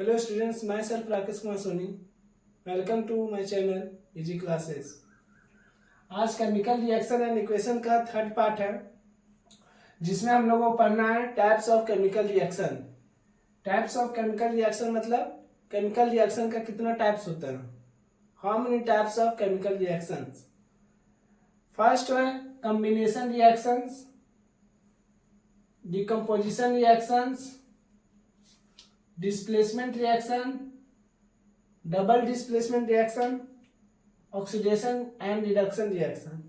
Hello students, myself Rakesh Kumar Soni. Welcome to my channel Easy Classes. आज chemical reaction and equation का third part है, जिसमें हम लोगों को पढ़ना है types of chemical reaction. Types of chemical reaction मतलब केमिकल रिएक्शन का कितना टाइप्स होता है, how many types of chemical reactions. First है combination reactions, decomposition reactions, displacement reaction, double displacement reaction, oxidation and reduction reaction.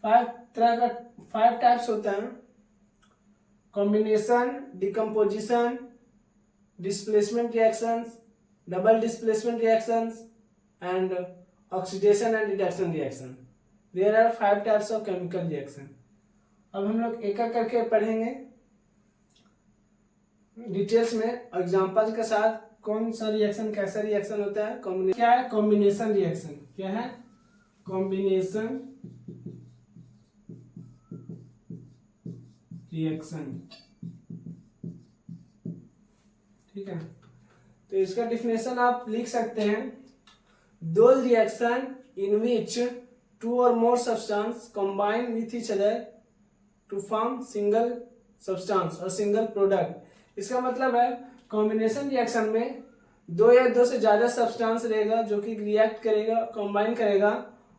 Five types होते हैं: combination, decomposition, displacement reactions, double displacement reactions and oxidation and reduction reaction. There are 5 types of chemical reaction. अब हम लोग एक एक करके पढ़ेंगे details में, एग्जांपल के साथ, कौन सा रिएक्शन कैसा रिएक्शन होता है। क्या है कॉम्बिनेशन रिएक्शन? क्या है कॉम्बिनेशन रिएक्शन? ठीक है, तो इसका डिफिनेशन आप लिख सकते हैं: दो reaction in which two or more substance combine with each other to form single substance or single product. इसका मतलब है कॉम्बिनेशन रिएक्शन में दो या दो से ज्यादा सब्सटेंस रहेगा जो कि रिएक्ट करेगा, कंबाइन करेगा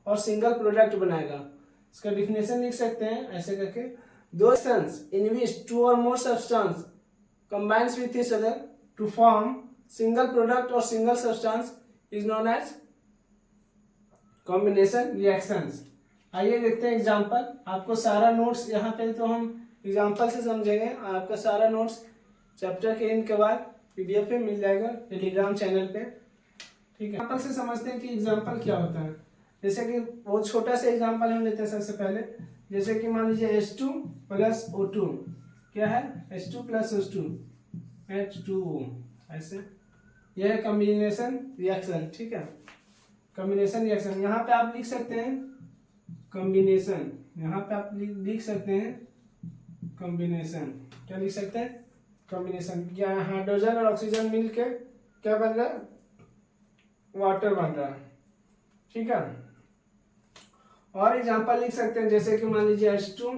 और सिंगल प्रोडक्ट बनाएगा। इसका डिफिनेशन लिख सकते हैं ऐसे करके: दो substance in which two or more substance combines with each other to form single product or single substance is known as combination reactions. आइए देखते हैं एग्जांपल। आपको सारा नोट्स यहाँ पे तो हम एग्जांपल से समझेंगे, आपका सारा नोट्स चैप्टर के एंड के बाद पीडीएफ पे मिल जाएगा टेलीग्राम चैनल पे। ठीक है, एग्जांपल से समझते हैं कि एग्जांपल क्या होता है। जैसे कि बहुत छोटा सा एग्जांपल हम लेते हैं सबसे पहले। जैसे कि मान लीजिए H2 प्लस O2। क्या है H2 प्लस O2 H2O, ऐसे। यह है कॉम्बिनेशन रिएक्शन। ठीक है, कॉम्बिनेशन रिएक्शन। यहाँ पे आप लिख सकते हैं कॉम्बिनेशन, यहाँ पे आप लिख सकते हैं कॉम्बिनेशन। क्या लिख सकते हैं? कॉम्बिनेशन। क्या हाइड्रोजन और ऑक्सीजन मिलके क्या बन रहा है? वाटर बन रहा है। ठीक है, और एग्जांपल लिख सकते हैं जैसे कि मान लीजिए H2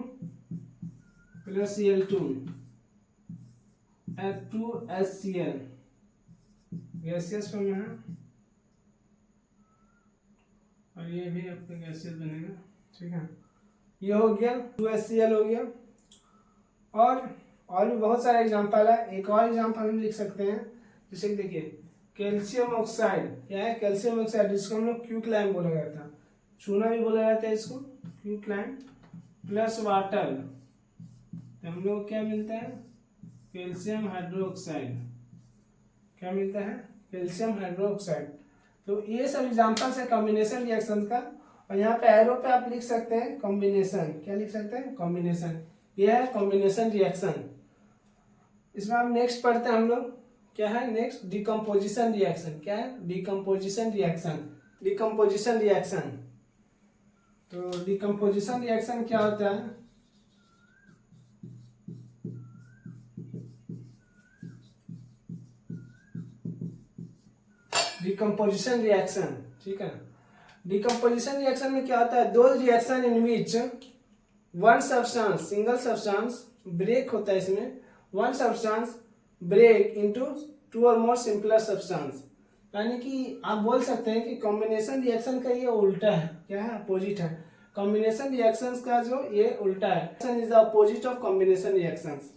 plus Cl2 F2HCl, gaseous form में है और ये भी आपका गैसियस बनेगा। ठीक है, ये हो गया 2HCl हो गया। और भी बहुत सारे एग्जांपल है। एक और एग्जांपल हम लिख सकते हैं, जैसे कि देखिए कैल्शियम ऑक्साइड। क्या है कैल्शियम ऑक्साइड? जिसको हम लोग क्यूक्लाइम बोला जाता है, चूना भी बोला जाता है इसको, क्यूक्लाइम प्लस वाटर, तो हम लोग क्या मिलता है? Calcium hydroxide. क्या मिलता है? Calcium hydroxide. तो ये सब एग्जांपल्स है कॉम्बिनेशन रिएक्शन का। और यहाँ पे एरो पे आप लिख सकते हैं कॉम्बिनेशन। क्या लिख सकते हैं? कॉम्बिनेशन। यह है कॉम्बिनेशन रिएक्शन। इसमें हम नेक्स्ट पढ़ते हैं हम लोग। क्या है नेक्स्ट? Decomposition reaction. क्या है? Decomposition reaction. डिकम्पोजिशन रिएक्शन, तो डिकम्पोजिशन रिएक्शन क्या होता है? Decomposition reaction. ठीक है, डिकम्पोजिशन रिएक्शन में क्या होता है? दो reaction in which one substance, single substance break होता है। इसमें one substance break into two or more simpler substance. यानी कि आप बोल सकते हैं कि कॉम्बिनेशन रिएक्शन का ये उल्टा है। क्या है? अपोजिट है। कॉम्बिनेशन रिएक्शंस का जो ये उल्टा है, is the opposite of combination reactions.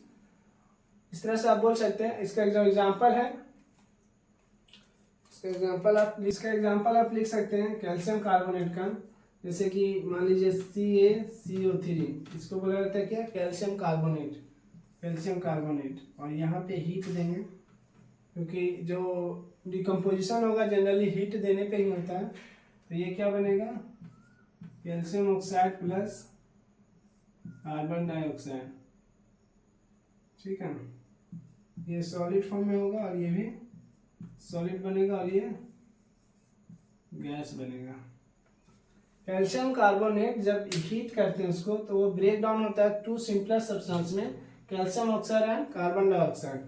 इस तरह से आप बोल सकते हैं। इसका जो एग्जांपल है, इसका एग्जांपल आप लिख सकते हैं कैल्शियम कार्बोनेट का। जैसे कि मान लीजिए CaCO3, इसको बोला जाता है क्या? Calcium carbonate. Calcium carbonate. और यहाँ पे हीट देंगे, क्योंकि जो डिकम्पोजिशन होगा जनरली हीट देने पे ही होता है। तो ये क्या बनेगा? Calcium oxide plus carbon dioxide. ठीक है, ये सॉलिड फॉर्म में होगा और ये भी सॉलिड बनेगा और ये गैस बनेगा। कैल्शियम कार्बोनेट जब हीट करते हैं उसको, तो वो ब्रेक डाउन होता है टू सिंपलर सब्सटेंस में, calcium oxide and carbon dioxide.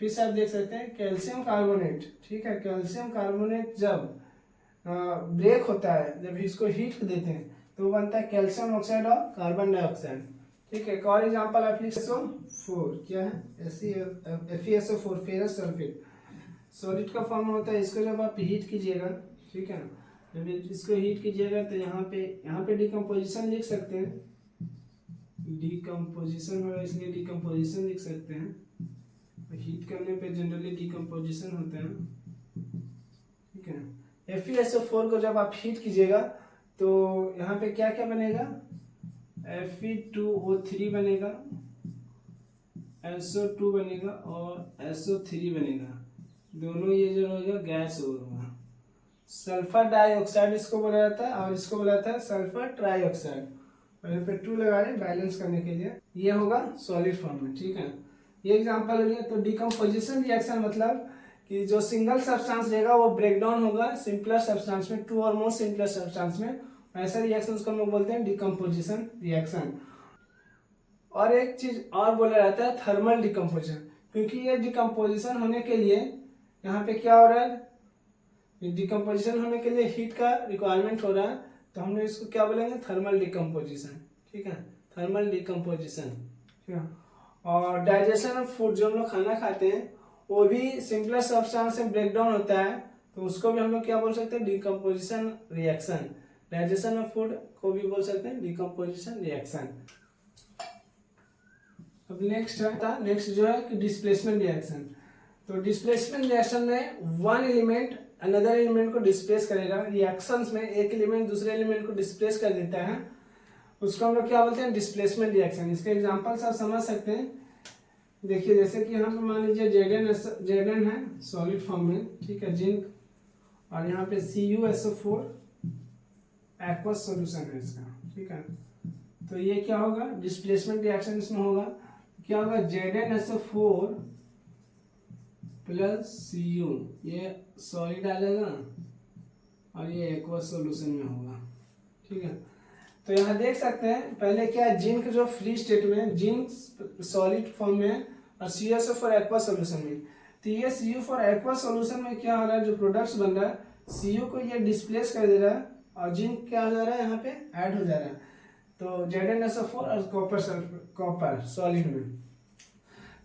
फिर से आप देख सकते हैं कैल्शियम कार्बोनेट, ठीक है, कैल्शियम कार्बोनेट जब ब्रेक होता है, जब इसको हीट देते हैं तो वो बनता है कैल्शियम ऑक्साइड और कार्बन डाइऑक्साइड, ठीक है। एक और एग्जाम्पल आप लिख सकते हो, क्या है FeSO4 फेरस सल्फेट, सॉलिड का फॉर्म होता है। इसको जब आप हीट कीजिएगा, ठीक है, जब इसको हीट कीजिएगा तो यहाँ पे डिकम्पोजिशन लिख सकते हैं, डिकम्पोजिशन होगा इसलिए डिकम्पोजिशन लिख सकते हैं। हीट करने पे जनरली डिकम्पोजिशन होता है, ठीक है। FeSO4 को जब आप हीट कीजिएगा तो यहाँ पे क्या क्या बनेगा, Fe2O3 बनेगा, SO2 बनेगा और SO3 बनेगा, दोनों ये जो होगा गैस होगा। सल्फर डाइऑक्साइड इसको बोला जाता है और इसको बोला जाता है सल्फर ट्राइऑक्साइड, और यहाँ पे 2 लगा रहे बैलेंस करने के लिए। ये होगा सॉलिड फॉर्म में, ठीक है। ये एग्जांपल हो गया। तो डिकम्पोजिशन रिएक्शन मतलब कि जो सिंगल सब्सटेंस रहेगा वो ब्रेक डाउन होगा सिंपलर सब्सटेंस में, 2 और मोर सिंपलर सब्सटेंस में, ऐसे रिएक्शन को हम लोग बोलते हैं डिकम्पोजिशन रिएक्शन। और एक चीज और बोला जाता है थर्मल डिकम्पोजिशन, क्योंकि ये डिकम्पोजिशन होने के लिए यहाँ पे क्या हो रहा है, डिकम्पोजिशन होने के लिए हीट का रिक्वायरमेंट हो रहा है, तो हमने इसको क्या बोलेंगे, थर्मल डिकम्पोजिशन, ठीक है, थर्मल डिकम्पोजिशन, ठीक है। और डाइजेशन ऑफ फूड, जो हम लोग खाना खाते हैं वो भी सिंपलर सब्सटेंस से ब्रेक डाउन होता है, तो उसको भी हम लोग क्या बोल सकते हैं, decomposition reaction. Digestion of food को भी बोल सकते हैं डिकम्पोजिशन रिएक्शन। अब नेक्स्ट जो है कि डिस्प्लेसमेंट रिएक्शन। तो डिस्प्लेसमेंट रिएक्शन में वन एलिमेंट अनदर एलिमेंट को डिस्प्लेस करेगा। रिएक्शंस में एक एलिमेंट दूसरे एलिमेंट को डिस्प्लेस कर देता है, उसको हम लोग क्या बोलते हैं, डिस्प्लेसमेंट रिएक्शन। इसके एग्जांपल्स आप समझ सकते हैं। देखिए जैसे कि यहाँ पे मान लीजिए Zn है सॉलिड फॉर्म में, ठीक है, जिंक, और यहाँ पे CuSO4 एक्वस सॉल्यूशन है इसका, ठीक है। तो ये क्या होगा, डिस्प्लेसमेंट रिएक्शन इसमें होगा, क्या होगा, ZnSO4 प्लस Cu, ये सॉलिड डालेगा और ये एक्वस सॉल्यूशन में होगा, ठीक है। तो यहाँ देख सकते हैं पहले क्या है, जिंक जो फ्री स्टेट में, जिंक सॉलिड फॉर्म में है और CuSO4 एक्वस सॉल्यूशन में। तो ये Cu4 एक्वस सॉल्यूशन में क्या हो रहा है, जो प्रोडक्ट्स बन रहा है Cu को ये डिस्प्लेस कर दे रहा है और जिंक क्या हो जा रहा है, यहाँ पे ऐड हो जा रहा है। तो ZnSO4 और कॉपर सॉलिड में।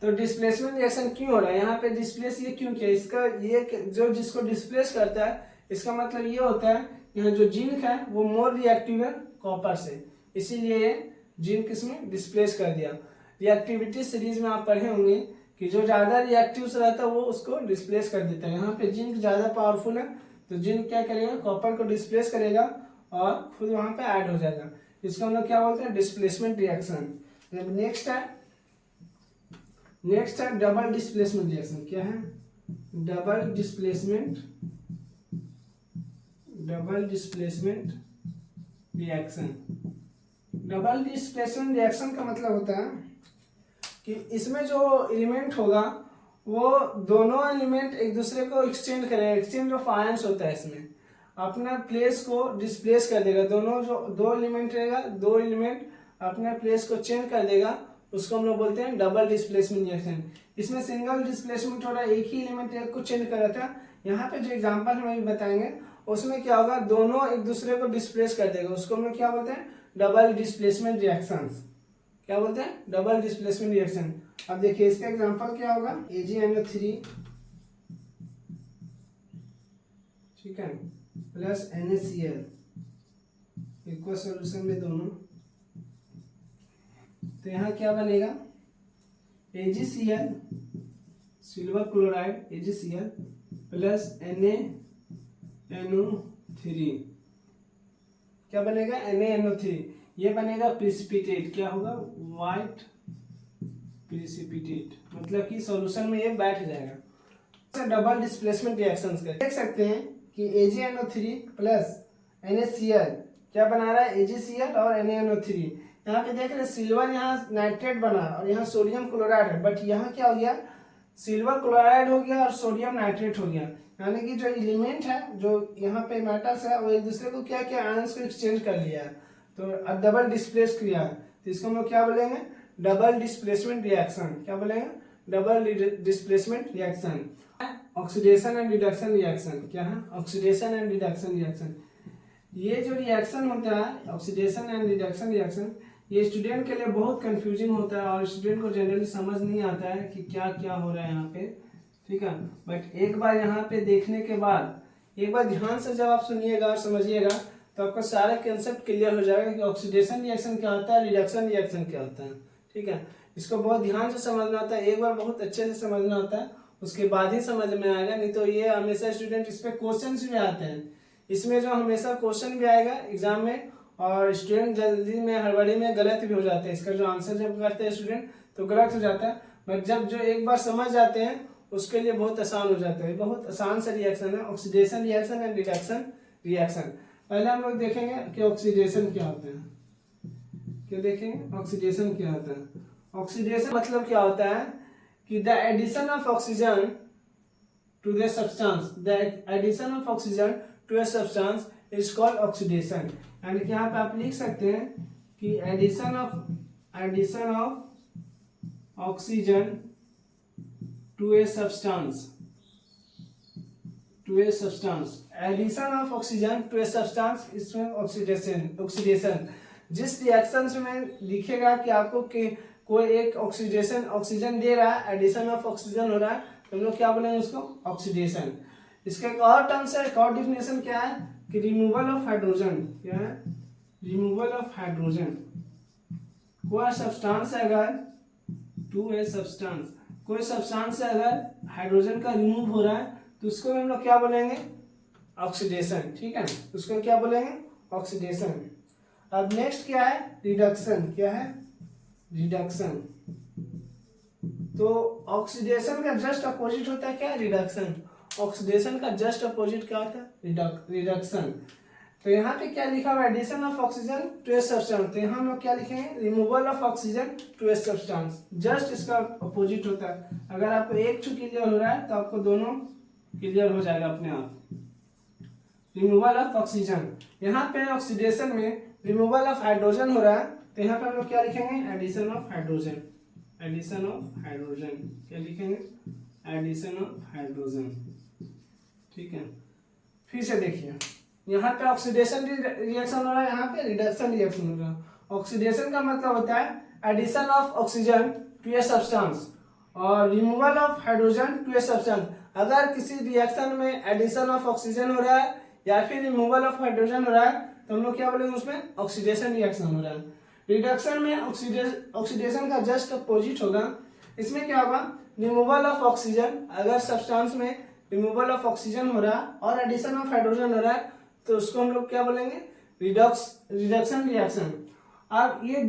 तो डिस्प्लेसमेंट रिएक्शन क्यों हो रहा है, यहाँ पे डिस्प्लेस ये क्यों किया, इसका ये जो जिसको डिस्प्लेस करता है इसका मतलब ये होता है यहाँ जो जिंक है वो मोर रिएक्टिव है कॉपर से, इसीलिए ये जिंक इसमें डिस्प्लेस कर दिया। रिएक्टिविटी सीरीज में आप पढ़े होंगे कि जो ज्यादा रिएक्टिव रहता है वो उसको डिस्प्लेस कर देता है। यहाँ पे जिंक ज्यादा पावरफुल है तो जिंक क्या करेगा, कॉपर को डिस्प्लेस करेगा और खुद वहां पे ऐड हो जाएगा। इसको हम लोग क्या बोलते हैं, डिस्प्लेसमेंट रिएक्शन। नेक्स्ट है डबल डिस्प्लेसमेंट रिएक्शन। क्या है, double displacement reaction. Double displacement reaction का मतलब होता है कि इसमें जो एलिमेंट होगा वो दोनों एलिमेंट एक दूसरे को एक्सचेंज करेगा, एक्सचेंज ऑफ आयंस होता है इसमें, अपना प्लेस को डिस्प्लेस कर देगा। दोनों जो दो एलिमेंट रहेगा, दो एलिमेंट अपने प्लेस को चेंज कर देगा, उसको हम लोग बोलते हैं डबल डिस्प्लेसमेंट रिएक्शन। इसमें सिंगल डिस्प्लेसमेंट हो रहा है, एक ही एलिमेंट एक को चेंज कर रहा था। यहाँ पे जो एग्जांपल हम अभी बताएंगे उसमें क्या होगा, दोनों एक दूसरे को डिस्प्लेस कर देगा, उसको हम लोग क्या बोलते हैं, डबल डिस्प्लेसमेंट रिएक्शंस। क्या बोलते हैं, डबल डिस्प्लेसमेंट रिएक्शन। अब देखिए इसका एग्जांपल क्या होगा, AgNO3, ठीक है, प्लस NaCl एक्वस सॉल्यूशन में दोनों। तो यहाँ क्या बनेगा, AgCl silver chloride AgCl plus NaNO3, क्या बनेगा, NaNO3। ये बनेगा प्रिसिपिटेट, क्या होगा, व्हाइट प्रिसिपिटेट, मतलब कि सॉल्यूशन में ये बैठ जाएगा। डबल डिस्प्लेसमेंट रिएक्शंस का देख सकते हैं कि AgNO3 प्लस NaCl क्या बना रहा है, AgCl और NaNO3। यहाँ पे देख रहे हैं सिल्वर, यहाँ नाइट्रेट बना और यहाँ सोडियम क्लोराइड है, बट यहाँ क्या हो गया, सिल्वर क्लोराइड हो गया और सोडियम नाइट्रेट हो गया। यानी कि जो एलिमेंट है, जो यहाँ पे मेटल्स है, वो एक दूसरे को क्या क्या आयंस को एक्सचेंज कर लिया है, तो डबल डिस्प्लेस किया है। तो इसको हम लोग क्या बोलेंगे, डबल डिस्प्लेसमेंट रिएक्शन। क्या बोलेंगे, double displacement reaction. Oxidation and reduction reaction क्या है? Oxidation and reduction reaction. ये जो रिएक्शन होता है ऑक्सीडेशन एंड रिडक्शन रिएक्शन, ये स्टूडेंट के लिए बहुत कंफ्यूजिंग होता है और स्टूडेंट को जनरली समझ नहीं आता है कि क्या क्या हो रहा है यहाँ पे, ठीक है। बट एक बार यहाँ पे देखने के बाद, एक बार ध्यान से जब आप सुनिएगा और समझिएगा तो आपका सारा कंसेप्ट क्लियर हो जाएगा कि ऑक्सीडेशन रिएक्शन क्या होता है, रिडक्शन रिएक्शन क्या होता है, ठीक है। इसको बहुत ध्यान से समझना होता है, एक बार बहुत अच्छे से समझना होता है, उसके बाद ही समझ में आएगा। नहीं तो ये हमेशा स्टूडेंट इस पे क्वेश्चन भी आते हैं, इसमें जो हमेशा क्वेश्चन भी आएगा एग्जाम में, और स्टूडेंट जल्दी में हड़बड़ी में गलत भी हो जाते हैं। इसका जो आंसर जब करते हैं स्टूडेंट तो गलत हो जाता है, बट जब जो एक बार समझ जाते हैं उसके लिए बहुत आसान हो जाता है। बहुत आसान सा रिएक्शन है oxidation reaction and reduction reaction. पहले हम लोग देखेंगे कि ऑक्सीडेशन क्या होता है, क्या देखेंगे ऑक्सीडेशन क्या होता है। ऑक्सीडेशन मतलब क्या होता है कि the addition of oxygen to the substance, the addition of oxygen to a substance is called oxidation. यानी कि यहाँ पे आप लिख सकते हैं कि addition of oxygen to a substance, to a substance, addition of oxygen to a substance, इसमें ऑक्सीडेशन। जिस रिएक्शन में दिखेगा कि आपको कि कोई एक ऑक्सीजन दे रहा है, एडिशन ऑफ ऑक्सीजन हो रहा है, तो हम लोग क्या बोलेंगे उसको? ऑक्सीडेशन। इसका एक और टर्म्स है, एक और डिफिनेशन क्या है कि रिमूवल ऑफ हाइड्रोजन। क्या है? Removal of hydrogen. कोई सब्सटेंस है अगर टू ए सब्सटेंस, कोई सब्सटेंस से अगर हाइड्रोजन का रिमूव हो रहा है तो उसको हम लोग क्या बोलेंगे? ऑक्सीडेशन, ठीक है। उसको क्या बोलेंगे? ऑक्सीडेशन। अब नेक्स्ट क्या है? रिडक्शन। क्या है? रिडक्शन। तो ऑक्सीडेशन का जस्ट अपोजिट होता है क्या? रिडक्शन। ऑक्सीडेशन का जस्ट अपोजिट क्या होता है? रिडक्शन। तो यहाँ पे क्या लिखा हुआ है? Addition of oxygen to a substance. तो यहाँ हम लोग क्या लिखेंगे? Removal of oxygen to a substance. Just इसका अपोजिट होता है। अगर आपको एक चू क्लियर हो रहा है तो आपको दोनों क्लियर हो जाएगा अपने आप। रिमूवल ऑफ ऑक्सीजन, यहाँ पे ऑक्सीडेशन में रिमूवल ऑफ हाइड्रोजन हो रहा है, तो यहाँ पे हम लोग क्या लिखेंगे? Addition of hydrogen. Addition of hydrogen क्या लिखेंगे? एडिशन ऑफ हाइड्रोजन, ठीक है। फिर से देखिए, यहाँ पे ऑक्सीडेशन रिएक्शन हो रहा है, यहाँ पे रिडक्शन रिएक्शन हो रहा है। ऑक्सीडेशन का मतलब होता है addition of oxygen to a substance or removal of hydrogen to a substance. अगर किसी रिएक्शन में एडिशन ऑफ ऑक्सीजन हो रहा है या फिर रिमूवल ऑफ हाइड्रोजन हो रहा है तो हम लोग क्या बोलेंगे? उसमें ऑक्सीडेशन रिएक्शन हो रहा है। रिडक्शन में ऑक्सीडेशन का जस्ट अपोजिट होगा। इसमें क्या होगा? रिमूवल ऑफ ऑक्सीजन, अगर सब्सटेंस में रिमूवल ऑफ ऑक्सीजन हो रहा है और एडिशन ऑफ हाइड्रोजन हो रहा है तो उसको हम लोग क्या बोलेंगे? Reduction reaction. अब ये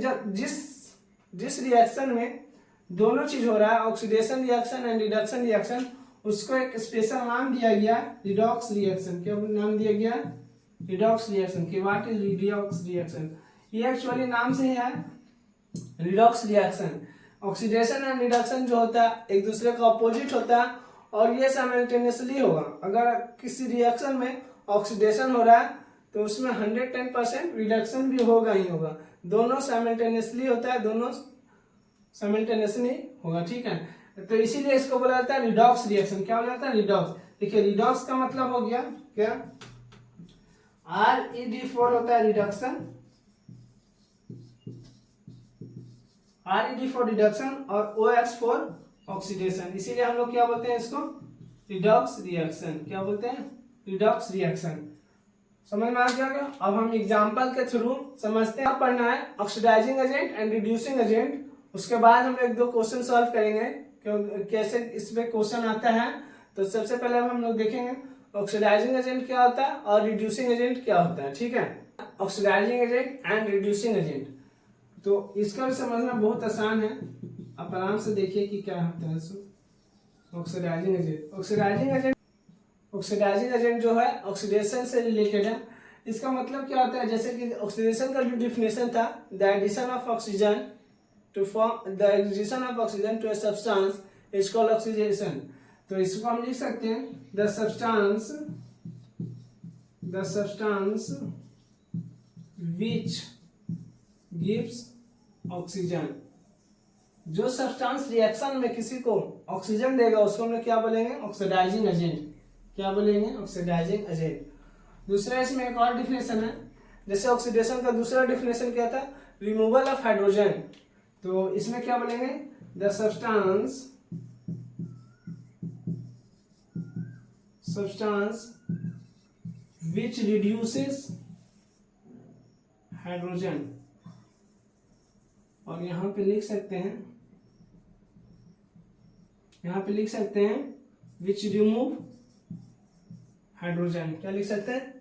जिस रिएक्शन में दोनों चीज हो रहा है, oxidation reaction and reduction reaction, उसको एक स्पेशल नाम दिया गया, रिडॉक्स रिएक्शन। क्या नाम दिया गया? Redox reaction. कि व्हाट इज रिडॉक्स रिएक्शन? ये एक्चुअली नाम से ही है, redox reaction. Oxidation and reduction जो होता है एक दूसरे का अपोजिट होता है और ये साइमल्टेनियसली होगा। अगर किसी रिएक्शन में ऑक्सीडेशन हो रहा है तो उसमें 110% रिडक्शन भी होगा ही होगा। दोनों साइमल्टेनियसली होता है, दोनों साइमल्टेनियसली होगा, ठीक है। तो इसीलिए इसको बोला जाता है रिडॉक्स रिएक्शन। क्या बोला जाता है? रिडॉक्स। देखिए रिडॉक्स का मतलब हो गया क्या? ReD4 होता है रिडक्शन, ReD4 रिडक्शन और OX4 ऑक्सीडेशन। इसीलिए हम लोग क्या बोलते हैं इसको? Redox reaction. क्या बोलते हैं? Redox reaction. समझ में आ गया क्या? अब हम एग्जांपल के थ्रू समझते हैं। पढ़ना है oxidising agent and reducing agent, उसके बाद हम एक दो क्वेश्चन सॉल्व करेंगे कैसे इसमें क्वेश्चन आता है। तो सबसे पहले हम लोग देखेंगे ऑक्सीडाइजिंग एजेंट क्या होता है और रिड्यूसिंग एजेंट क्या होता है, ठीक है। Oxidising agent and reducing agent, तो इसका भी समझना बहुत आसान है। आप आराम से देखिए कि क्या होता है। ऑक्सीडाइजिंग एजेंट, ऑक्सीडाइजिंग एजेंट जो है ऑक्सीडेशन से रिलेटेड है। इसका मतलब क्या होता है? जैसे कि ऑक्सीडेशन का जो डिफिनेशन था, the addition of oxygen to form the addition of oxygen to a substance is called oxidation. तो इसको हम लिख सकते हैं the substance which gives oxygen, जो सब्सटेंस रिएक्शन में किसी को ऑक्सीजन देगा उसको हम लोग क्या बोलेंगे, ऑक्सीडाइजिंग एजेंट। क्या बोलेंगे, ऑक्सीडाइजिंग एजेंट। दूसरा इसमें एक और डिफिनेशन है, जैसे ऑक्सीडेशन का दूसरा डिफिनेशन क्या था, रिमूवल ऑफ हाइड्रोजन। तो इसमें क्या बोलेंगे, the substance which reduces hydrogen, और यहां पे लिख सकते हैं, विच रिमूव हाइड्रोजन। क्या लिख सकते हैं,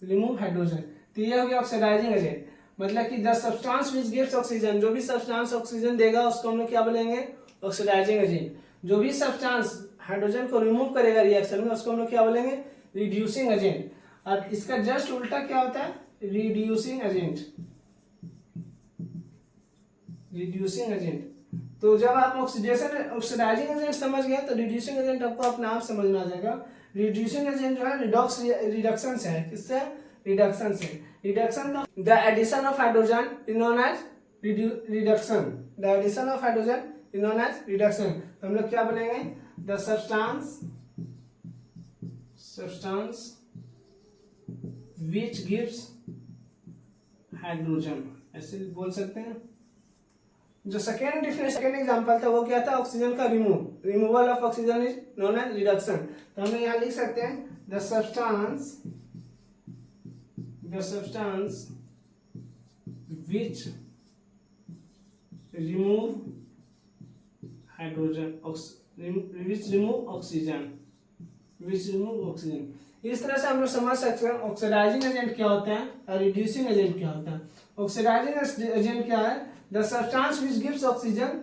रिमूव हाइड्रोजन। तो ये हो गया ऑक्सीडाइजिंग एजेंट, मतलब कि the substance which gives oxygen, जो भी सब्सटेंस ऑक्सीजन देगा उसको हम लोग क्या बोलेंगे, ऑक्सीडाइजिंग एजेंट। जो भी सब्सटेंस हाइड्रोजन को रिमूव करेगा रिएक्शन में उसको हम लोग क्या बोलेंगे, रिड्यूसिंग एजेंट। और इसका जस्ट उल्टा क्या होता है, रिड्यूसिंग एजेंट। Reducing agent. तो जब आप ऑक्सीडाइजिंग एजेंट समझ गए तो रिड्यूसिंग एजेंट आपको अपने आप समझ में आ जाएगा। रिड्यूसिंग एजेंट जो है रिडक्शन से है, किससे, रिडक्शन से। रिडक्शन का the addition of hydrogen is known as reduction. The addition of hydrogen is known as reduction. तो हम लोग क्या बोलेंगे, the substance which gives hydrogen, ऐसे बोल सकते हैं। जो सेकेंड एग्जांपल था वो क्या था, ऑक्सीजन का removal of oxygen is known as reduction. तो हम यहाँ लिख सकते हैं the substance which remove hydrogen, which remove oxygen. इस तरह से हम लोग समझ सकते हैं ऑक्सीडाइजिंग एजेंट क्या होता है और रिड्यूसिंग एजेंट क्या होता है। ऑक्सीडाइजिंग एजेंट क्या है, the substance which gives oxygen,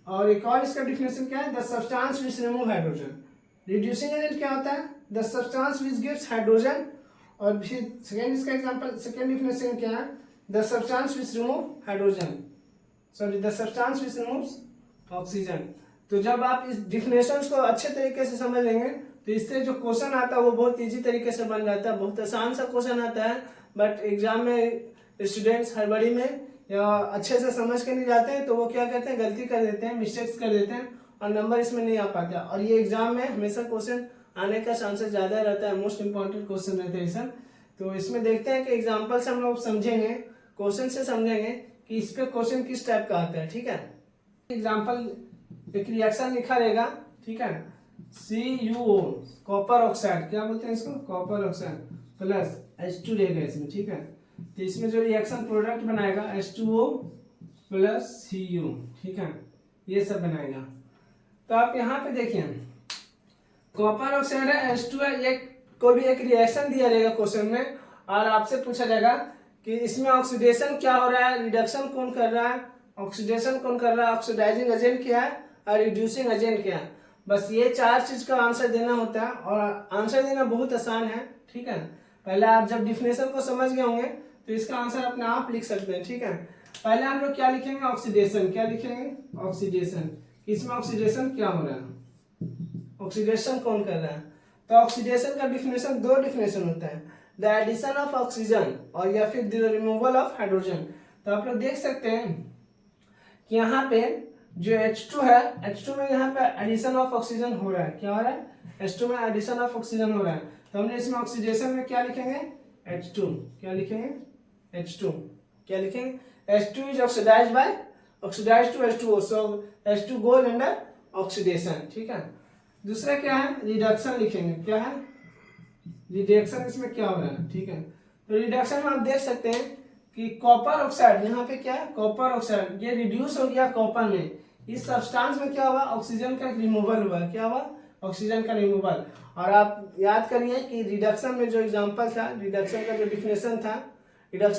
और एक और इसका डिफिनेशन क्या है, the substance which remove hydrogen. Reducing agent क्या होता है, the substance which gives hydrogen, और फिर सेकेंड डिफिनेशन क्या है, the substance which remove hydrogen, sorry the substance which removes oxygen. तो जब आप इस डिफिनेशंस को अच्छे तरीके से समझ लेंगे तो इससे जो क्वेश्चन आता है वो बहुत इजी तरीके से बन जाता है। बहुत आसान सा क्वेश्चन आता है, बट एग्जाम में स्टूडेंट्स हड़बड़ी में या अच्छे से समझ के नहीं जाते हैं तो वो क्या कहते हैं, गलती कर देते हैं, मिस्टेक्स कर देते हैं और नंबर इसमें नहीं आ पाता। और ये एग्जाम में हमेशा क्वेश्चन आने का चांसेस ज्यादा रहता है, मोस्ट इंपॉर्टेंट क्वेश्चन रहते हैं सर। तो इसमें देखते हैं कि एग्जाम्पल से हम लोग समझेंगे, क्वेश्चन से समझेंगे कि इस पे क्वेश्चन किस टाइप का आता है। ठीक है, एग्जाम्पल एक रिएक्शन लिखा रहेगा, ठीक है, CuO कॉपर ऑक्साइड, क्या बोलते हैं इसको, कॉपर ऑक्साइड प्लस H2 रहेगा इसमें। ठीक है, तो इसमें जो रिएक्शन प्रोडक्ट बनाएगा H2O प्लस Cu, ठीक है, ये सब बनाएगा। तो आप यहाँ पे देखिए कॉपर ऑक्साइड है, H2 है, ये कोई भी एक रिएक्शन दिया रहेगा क्वेश्चन में और आपसे पूछा जाएगा कि इसमें ऑक्सीडेशन क्या हो रहा है, रिडक्शन कौन कर रहा है, ऑक्सीडेशन कौन कर रहा है, ऑक्सीडाइजिंग एजेंट क्या है और रिड्यूसिंग एजेंट क्या है। बस ये चार चीज का आंसर देना होता है और आंसर देना बहुत आसान है। ठीक है, पहले आप जब डिफिनेशन को समझ गए होंगे तो इसका आंसर अपने आप लिख सकते हैं। ठीक है, पहले हम लोग क्या लिखेंगे, ऑक्सीडेशन। क्या लिखेंगे, ऑक्सीडेशन। इसमें ऑक्सीडेशन क्या हो रहा है, ऑक्सीडेशन कौन कर रहा है। तो ऑक्सीडेशन का डिफिनेशन, दो डिफिनेशन होता है, द एडिशन ऑफ ऑक्सीजन और या फिर द रिमूवल ऑफ हाइड्रोजन। तो आप लोग देख सकते हैं कि यहाँ पे जो H2 है, H2 में यहाँ पे एडिशन ऑफ ऑक्सीजन हो रहा है। क्या हो रहा है, H2 में एडिशन ऑफ ऑक्सीजन हो रहा है। तो हमने इसमें ऑक्सीडेशन में क्या लिखेंगे, H2। क्या लिखेंगे, H2। क्या लिखेंगे, H2 is oxidised to H2O, so H2 goes under oxidation. ठीक है, दूसरा क्या है, रिडक्शन लिखेंगे। क्या है, रिडक्शन, इसमें क्या हो रहा है। ठीक है, तो रिडक्शन में आप देख सकते हैं कि कॉपर ऑक्साइड, यहाँ पे क्या है, कॉपर ऑक्साइड, ये रिड्यूस हो गया कॉपर में। इस सब्सटेंस में क्या हुआ, ऑक्सीजन का रिमूवल हुआ। क्या हुआ, ऑक्सीजन का रिमूवल। और आप याद करिए कि रिडक्शन में जो एग्जांपल था, रिडक्शन का जो डिफिनेशन था, क्या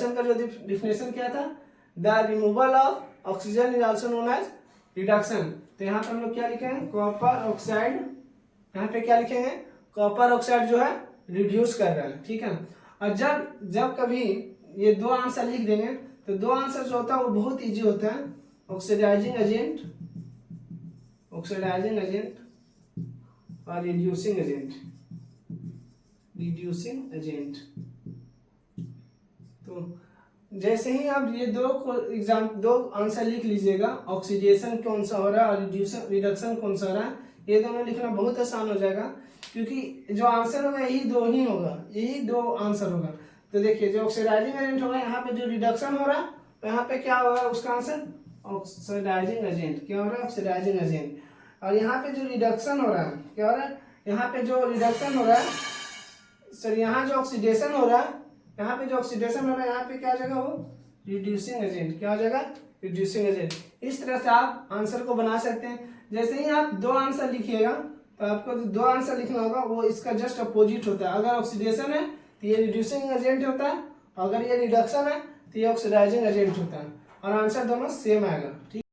था, the removal of oxygen is also known as reduction. तो यहाँ पे हम लोग क्या लिखेंगे, कॉपर ऑक्साइड, यहाँ पे क्या लिखेंगे, कॉपर ऑक्साइड जो है रिड्यूस कर रहा है। ठीक है, और जब कभी ये दो आंसर लिख देंगे तो दो आंसर जो होता है वो बहुत इजी होता है, ऑक्सीडाइजिंग एजेंट और रिड्यूसिंग एजेंट। तो जैसे ही आप ये दो आंसर लिख लीजिएगा, ऑक्सीडेशन कौन सा हो रहा है और रिडक्शन कौन सा हो रहा है, ये दोनों लिखना बहुत आसान हो जाएगा, क्योंकि जो आंसर होगा यही दो ही होगा, यही दो आंसर होगा। तो देखिए जो ऑक्सीडाइजिंग एजेंट होगा, यहाँ पे जो रिडक्शन हो रहा है तो यहाँ पे क्या होगा उसका आंसर, ऑक्सीडाइजिंग एजेंट। क्या हो रहा है, ऑक्सीडाइजिंग एजेंट। और यहाँ पे जो रिडक्शन हो रहा है, क्या हो रहा है, यहाँ पे जो रिडक्शन हो रहा है, सर यहाँ जो ऑक्सीडेशन हो रहा है, यहाँ पे जो ऑक्सीडेशन हो रहा है, यहाँ पे क्या हो जाएगा, वो रिड्यूसिंग एजेंट। क्या हो जाएगा, रिड्यूसिंग एजेंट। इस तरह से आप आंसर को बना सकते हैं। जैसे ही आप दो आंसर लिखिएगा तो आपको जो दो आंसर लिखना होगा वो इसका जस्ट अपोजिट होता है। अगर ऑक्सीडेशन है तो ये रिड्यूसिंग एजेंट होता है, अगर ये रिडक्शन है तो ये ऑक्सीडाइजिंग एजेंट होता है, और आंसर दोनों सेम आएगा। ठीक।